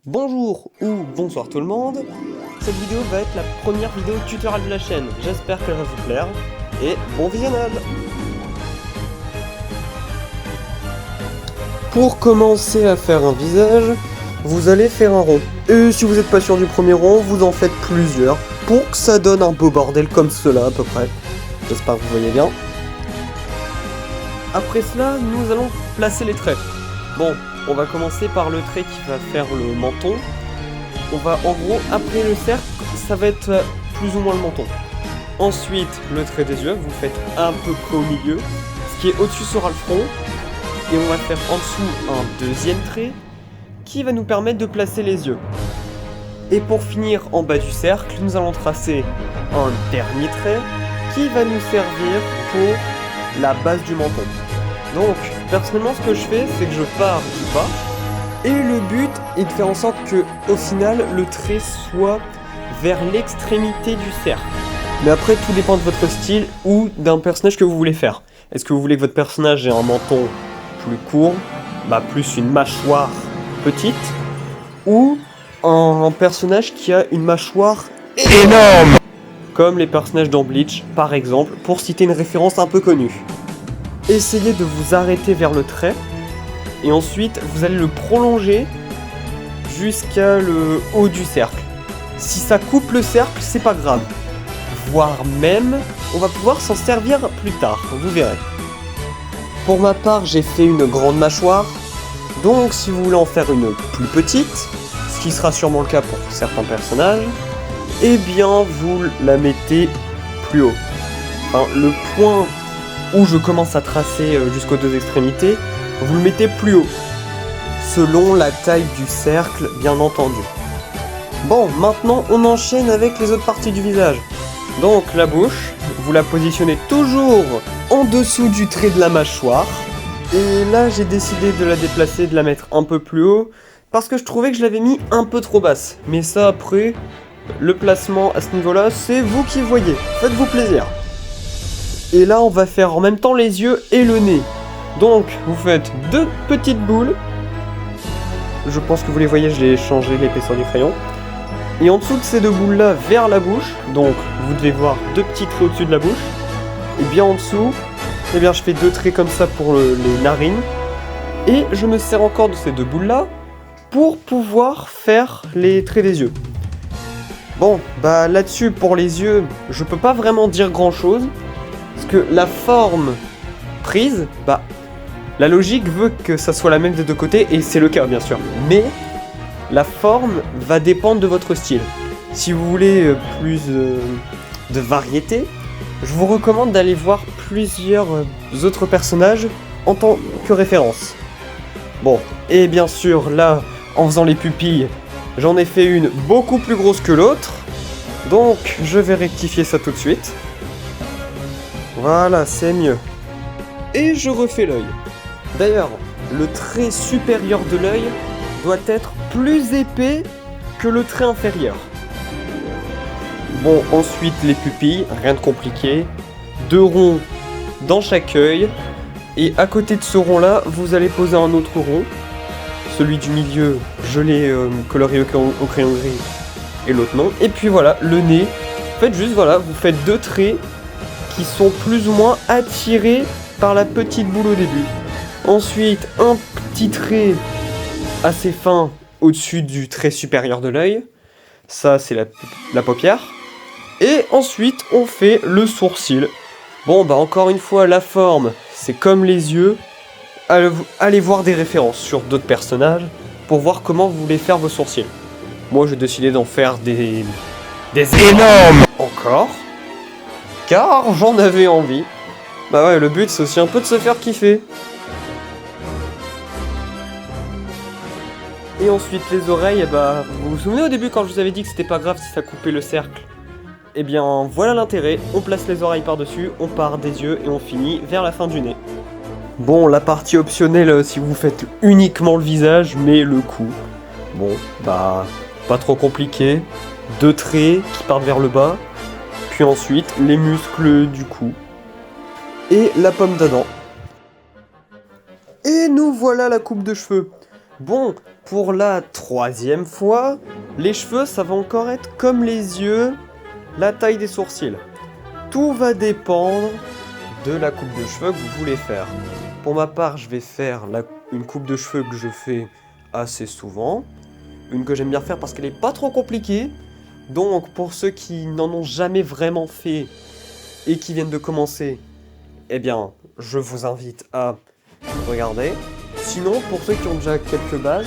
Bonjour ou bonsoir tout le monde, cette vidéo va être la première vidéo tutoriel de la chaîne, j'espère qu'elle va vous plaire, et bon visionnage. Pour commencer à faire un visage, vous allez faire un rond, et si vous n'êtes pas sûr du premier rond, vous en faites plusieurs, pour que ça donne un beau bordel comme cela à peu près, j'espère que vous voyez bien. Après cela, nous allons placer les traits. Bon, on va commencer par le trait qui va faire le menton. On va en gros, après le cercle, ça va être plus ou moins le menton. Ensuite, le trait des yeux, vous faites à peu près au milieu. Ce qui est au-dessus sera le front. Et on va faire en dessous un deuxième trait qui va nous permettre de placer les yeux. Et pour finir en bas du cercle, nous allons tracer un dernier trait qui va nous servir pour la base du menton. Donc, personnellement, ce que je fais, c'est que je pars du bas, et le but est de faire en sorte que, au final, le trait soit vers l'extrémité du cercle. Mais après, tout dépend de votre style ou d'un personnage que vous voulez faire. Est-ce que vous voulez que votre personnage ait un menton plus court, plus une mâchoire petite, ou un personnage qui a une mâchoire énorme, comme les personnages dans Bleach, par exemple, pour citer une référence un peu connue. Essayez de vous arrêter vers le trait, et ensuite vous allez le prolonger jusqu'à le haut du cercle. Si ça coupe le cercle, c'est pas grave. Voire même, on va pouvoir s'en servir plus tard, vous verrez. Pour ma part, j'ai fait une grande mâchoire, donc si vous voulez en faire une plus petite, ce qui sera sûrement le cas pour certains personnages, eh bien vous la mettez plus haut. Enfin, le point où je commence à tracer jusqu'aux deux extrémités, vous le mettez plus haut, selon la taille du cercle, bien entendu. Bon, maintenant on enchaîne avec les autres parties du visage. Donc la bouche, vous la positionnez toujours en dessous du trait de la mâchoire. Et là j'ai décidé de la déplacer, de la mettre un peu plus haut, parce que je trouvais que je l'avais mis un peu trop basse. Mais ça après, le placement à ce niveau-là, c'est vous qui voyez, faites-vous plaisir. Et là, on va faire en même temps les yeux et le nez. Donc, vous faites deux petites boules. Je pense que vous les voyez, j'ai changé l'épaisseur du crayon. Et en dessous de ces deux boules-là, vers la bouche, donc vous devez voir deux petits traits au-dessus de la bouche. Et bien en dessous, eh bien je fais deux traits comme ça pour les narines. Et je me sers encore de ces deux boules-là pour pouvoir faire les traits des yeux. Bon, là-dessus, pour les yeux, je peux pas vraiment dire grand-chose. Parce que la forme prise, la logique veut que ça soit la même des deux côtés, et c'est le cas bien sûr. Mais la forme va dépendre de votre style. Si vous voulez plus de variété, je vous recommande d'aller voir plusieurs autres personnages en tant que référence. Bon, et bien sûr là, en faisant les pupilles, j'en ai fait une beaucoup plus grosse que l'autre. Donc je vais rectifier ça tout de suite. Voilà, c'est mieux. Et je refais l'œil. D'ailleurs, le trait supérieur de l'œil doit être plus épais que le trait inférieur. Bon, ensuite les pupilles, rien de compliqué. Deux ronds dans chaque œil. Et à côté de ce rond-là, vous allez poser un autre rond. Celui du milieu, je l'ai coloré au crayon gris. Et l'autre non. Et puis voilà, le nez. Faites juste, voilà, vous faites deux traits qui sont plus ou moins attirés par la petite boule au début. Ensuite, un petit trait assez fin au-dessus du trait supérieur de l'œil. Ça, c'est la paupière. Et ensuite, on fait le sourcil. Bon, encore une fois, la forme, c'est comme les yeux. Allez voir des références sur d'autres personnages pour voir comment vous voulez faire vos sourcils. Moi, j'ai décidé d'en faire des énormes encore. Car j'en avais envie. Le but c'est aussi un peu de se faire kiffer. Et ensuite les oreilles, vous vous souvenez au début quand je vous avais dit que c'était pas grave si ça coupait le cercle? Eh bien voilà l'intérêt, on place les oreilles par-dessus, on part des yeux et on finit vers la fin du nez. Bon, la partie optionnelle si vous faites uniquement le visage, mais le cou. Bon, pas trop compliqué. Deux traits qui partent vers le bas. Puis ensuite, les muscles du cou. Et la pomme d'Adam. Et nous voilà la coupe de cheveux. Bon, Pour la troisième fois, les cheveux, ça va encore être comme les yeux, la taille des sourcils. Tout va dépendre de la coupe de cheveux que vous voulez faire. Pour ma part, je vais faire une coupe de cheveux que je fais assez souvent. Une que j'aime bien faire parce qu'elle n'est pas trop compliquée. Donc pour ceux qui n'en ont jamais vraiment fait et qui viennent de commencer, eh bien, je vous invite à regarder. Sinon, pour ceux qui ont déjà quelques bases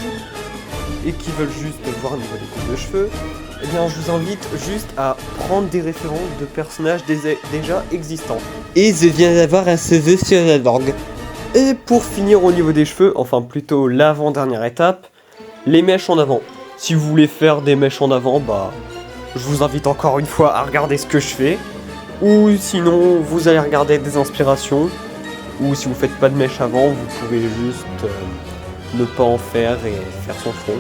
et qui veulent juste voir au niveau des coupes de cheveux, eh bien, je vous invite juste à prendre des références de personnages déjà existants. Et je viens d'avoir un CV sur la langue. Et pour finir au niveau des cheveux, enfin plutôt l'avant-dernière étape, les mèches en avant. Si vous voulez faire des mèches en avant, bah, je vous invite encore une fois à regarder ce que je fais. Ou sinon, vous allez regarder des inspirations. Ou si vous faites pas de mèche avant, vous pouvez juste ne pas en faire et faire son front.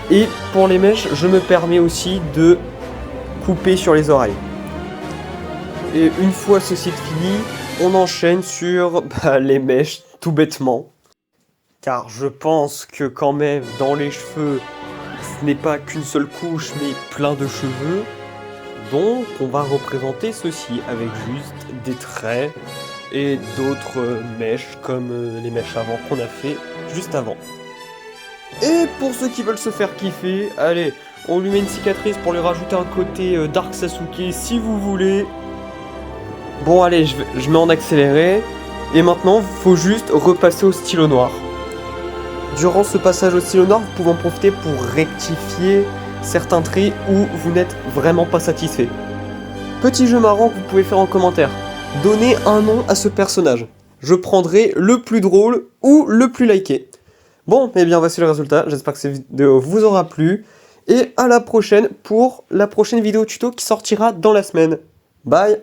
Et pour les mèches, je me permets aussi de couper sur les oreilles. Et une fois ceci fini, on enchaîne sur les mèches tout bêtement. Car je pense que quand même, dans les cheveux, ce n'est pas qu'une seule couche, mais plein de cheveux. Donc on va représenter ceci avec juste des traits et d'autres mèches comme les mèches avant qu'on a fait juste avant. Et pour ceux qui veulent se faire kiffer, allez, on lui met une cicatrice pour lui rajouter un côté Dark Sasuke si vous voulez. Bon allez, je mets en accéléré. Et maintenant, il faut juste repasser au stylo noir. Durant ce passage au stylo noir, vous pouvez en profiter pour rectifier certains traits où vous n'êtes vraiment pas satisfait. Petit jeu marrant que vous pouvez faire en commentaire. Donnez un nom à ce personnage. Je prendrai le plus drôle ou le plus liké. Bon, et bien voici le résultat. J'espère que cette vidéo vous aura plu. Et à la prochaine pour la prochaine vidéo tuto qui sortira dans la semaine. Bye!